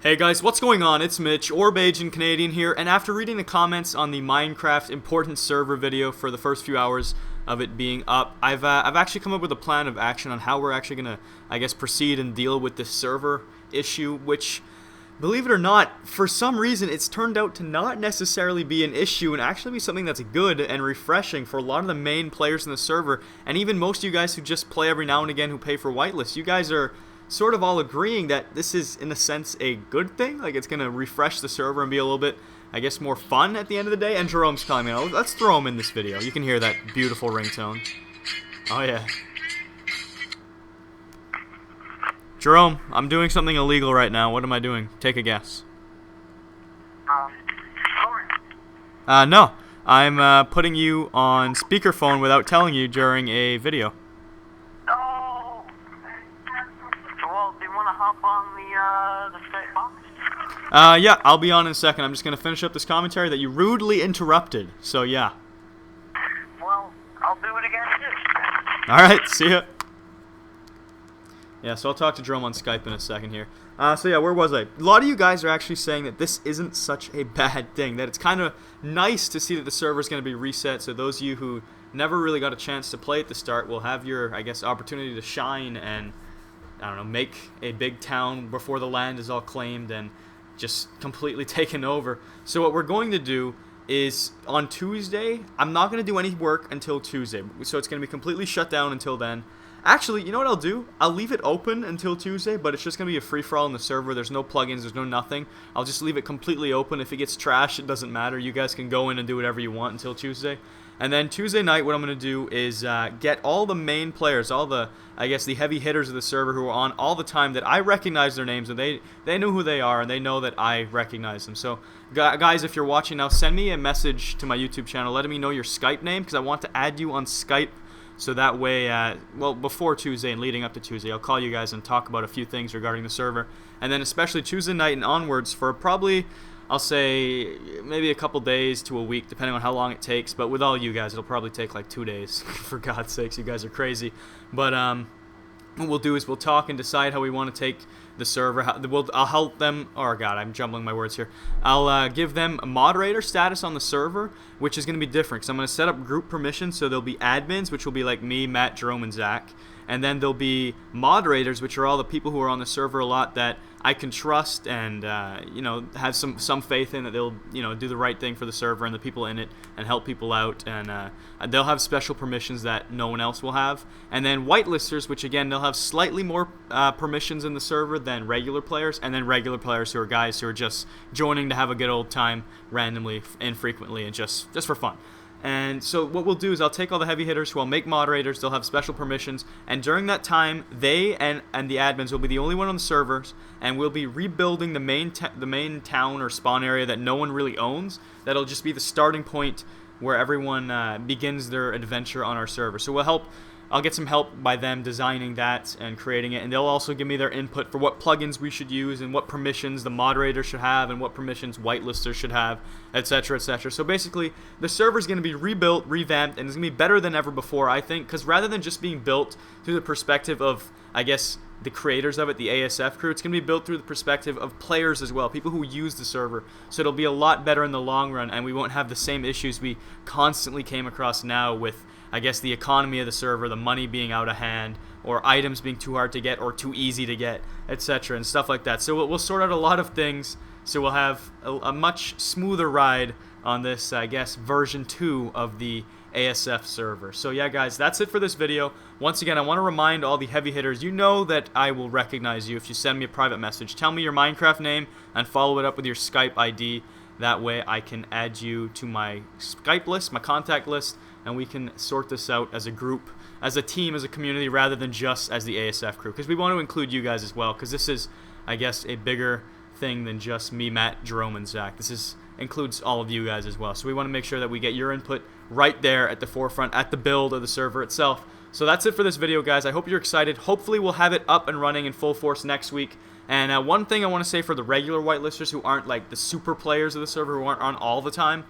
Hey guys, what's going on? It's Mitch, or Bajan Canadian here, and after reading the comments on the Minecraft important server video for the first few hours of it being up, I've actually come up with a plan of action on how we're actually gonna, proceed and deal with this server issue, which, believe it or not, for some reason it's turned out to not necessarily be an issue and actually be something that's good and refreshing for a lot of the main players in the server, and even most of you guys who just play every now and again who pay for whitelist. You guys are sort of all agreeing that this is, in a sense, a good thing. Like, it's going to refresh the server and be a little bit, more fun at the end of the day. And Jerome's calling me. Let's throw him in this video. You can hear that beautiful ringtone. Oh, yeah. Jerome, I'm doing something illegal right now. What am I doing? Take a guess. No. I'm putting you on speakerphone without telling you during a video. Hop on the Skype box? Yeah, I'll be on in a second. I'm just going to finish up this commentary that you rudely interrupted. So, yeah. Well, I'll do it again, too. Alright, see ya. Yeah, so I'll talk to Jerome on Skype in a second here. So yeah, where was I? A lot of you guys are actually saying that this isn't such a bad thing, that it's kind of nice to see that the server's going to be reset, so those of you who never really got a chance to play at the start will have your, opportunity to shine and, make a big town before the land is all claimed and just completely taken over. So what we're going to do is, on Tuesday, I'm not going to do any work until Tuesday. So it's going to be completely shut down until then. Actually, you know what I'll do? I'll leave it open until Tuesday, but it's just going to be a free-for-all in the server. There's no plugins, there's no nothing. I'll just leave it completely open. If it gets trashed, it doesn't matter. You guys can go in and do whatever you want until Tuesday. And then Tuesday night, what I'm going to do is get all the main players, all the, the heavy hitters of the server who are on all the time that I recognize their names, and they know who they are, and they know that I recognize them. So, guys, if you're watching now, send me a message to my YouTube channel letting me know your Skype name, because I want to add you on Skype. So that way, before Tuesday and leading up to Tuesday, I'll call you guys and talk about a few things regarding the server. And then especially Tuesday night and onwards for probably, I'll say, maybe a couple days to a week, depending on how long it takes. But with all you guys, it'll probably take like 2 days. For God's sakes, you guys are crazy. But what we'll do is we'll talk and decide how we want to take the server. I'll help them. Oh God, I'm jumbling my words here. I'll give them a moderator status on the server, which is going to be different. Because I'm going to set up group permissions, so there'll be admins, which will be like me, Matt, Jerome, and Zach. And then there'll be moderators, which are all the people who are on the server a lot that I can trust and have some faith in that they'll do the right thing for the server and the people in it and help people out, and they'll have special permissions that no one else will have. And then whitelisters, which again they'll have slightly more permissions in the server than regular players, and then regular players who are guys who are just joining to have a good old time randomly, infrequently, and just for fun. And so what we'll do is I'll take all the heavy hitters who I'll make moderators. They'll have special permissions, and during that time, they and the admins will be the only one on the servers, and we'll be rebuilding the main town or spawn area that no one really owns. That'll just be the starting point where everyone begins their adventure on our server. So I'll get some help by them designing that and creating it, and they'll also give me their input for what plugins we should use and what permissions the moderator should have and what permissions whitelisters should have, etc., etc. So basically, the server's going to be rebuilt, revamped, and it's going to be better than ever before, I think, because rather than just being built through the perspective of, the creators of it, the ASF crew, it's going to be built through the perspective of players as well, people who use the server. So it'll be a lot better in the long run, and we won't have the same issues we constantly came across now with, the economy of the server, the money being out of hand, or items being too hard to get or too easy to get, etc., and stuff like that. So we'll sort out a lot of things, so we'll have a much smoother ride on this, version 2 of the ASF server. So yeah, guys, that's it for this video. Once again, I want to remind all the heavy hitters, you know that I will recognize you if you send me a private message. Tell me your Minecraft name and follow it up with your Skype ID. That way I can add you to my Skype list, my contact list, and we can sort this out as a group, as a team, as a community, rather than just as the ASF crew. Because we want to include you guys as well, because this is, a bigger thing than just me, Matt, Jerome, and Zach. This includes all of you guys as well. So we want to make sure that we get your input right there at the forefront, at the build of the server itself. So that's it for this video, guys. I hope you're excited. Hopefully we'll have it up and running in full force next week. And one thing I want to say for the regular whitelisters who aren't like the super players of the server, who aren't on all the time,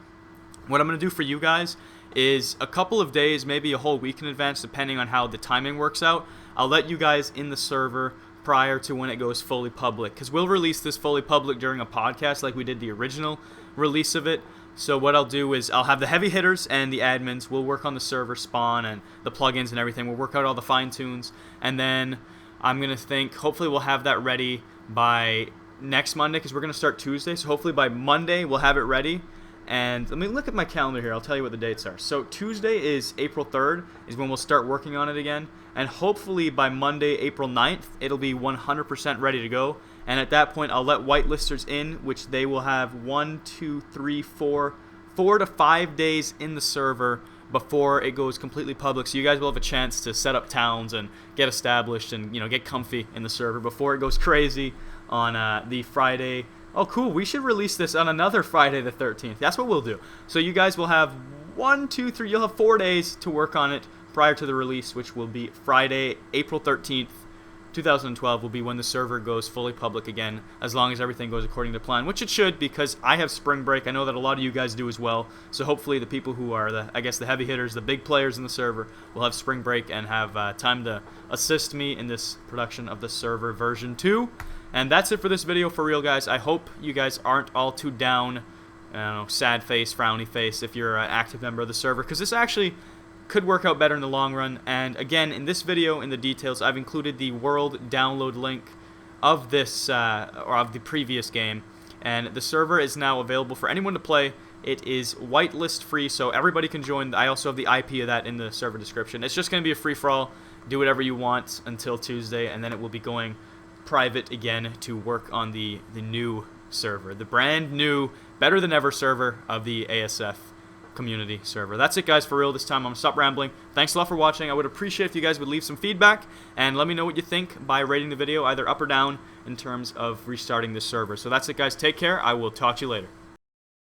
what I'm going to do for you guys is a couple of days, maybe a whole week in advance, depending on how the timing works out. I'll let you guys in the server prior to when it goes fully public, because we'll release this fully public during a podcast like we did the original release of it. So what I'll do is I'll have the heavy hitters and the admins. We'll work on the server spawn and the plugins and everything. We'll work out all the fine tunes, and then I'm going to think hopefully we'll have that ready by next Monday, because we're going to start Tuesday. So hopefully by Monday we'll have it ready. And let me look at my calendar here. I'll tell you what the dates are. So Tuesday is April 3rd is when we'll start working on it again. And hopefully by Monday, April 9th, it'll be 100% ready to go. And at that point, I'll let whitelisters in, which they will have 4 to 5 days in the server before it goes completely public. So you guys will have a chance to set up towns and get established and, get comfy in the server before it goes crazy on the Friday. Oh, cool. We should release this on another Friday the 13th. That's what we'll do. So you guys will have you'll have 4 days to work on it prior to the release, which will be Friday, April 13th, 2012 will be when the server goes fully public again, as long as everything goes according to plan, which it should, because I have spring break. I know that a lot of you guys do as well. So hopefully the people who are the heavy hitters, the big players in the server, will have spring break and have time to assist me in this production of the server version 2. And that's it for this video, for real, guys. I hope you guys aren't all too down, sad face, frowny face if you're an active member of the server, because this actually could work out better in the long run. And again, in this video, in the details, I've included the world download link of this, or of the previous game. And the server is now available for anyone to play. It is whitelist free, so everybody can join. I also have the IP of that in the server description. It's just going to be a free-for-all. Do whatever you want until Tuesday, and then it will be going private again to work on the new server, the brand new, better than ever server of the ASF community server. That's it, guys, for real this time. I'm gonna stop rambling. Thanks a lot for watching. I would appreciate if you guys would leave some feedback and let me know what you think by rating the video either up or down in terms of restarting the server. So that's it, guys. Take care. I will talk to you later.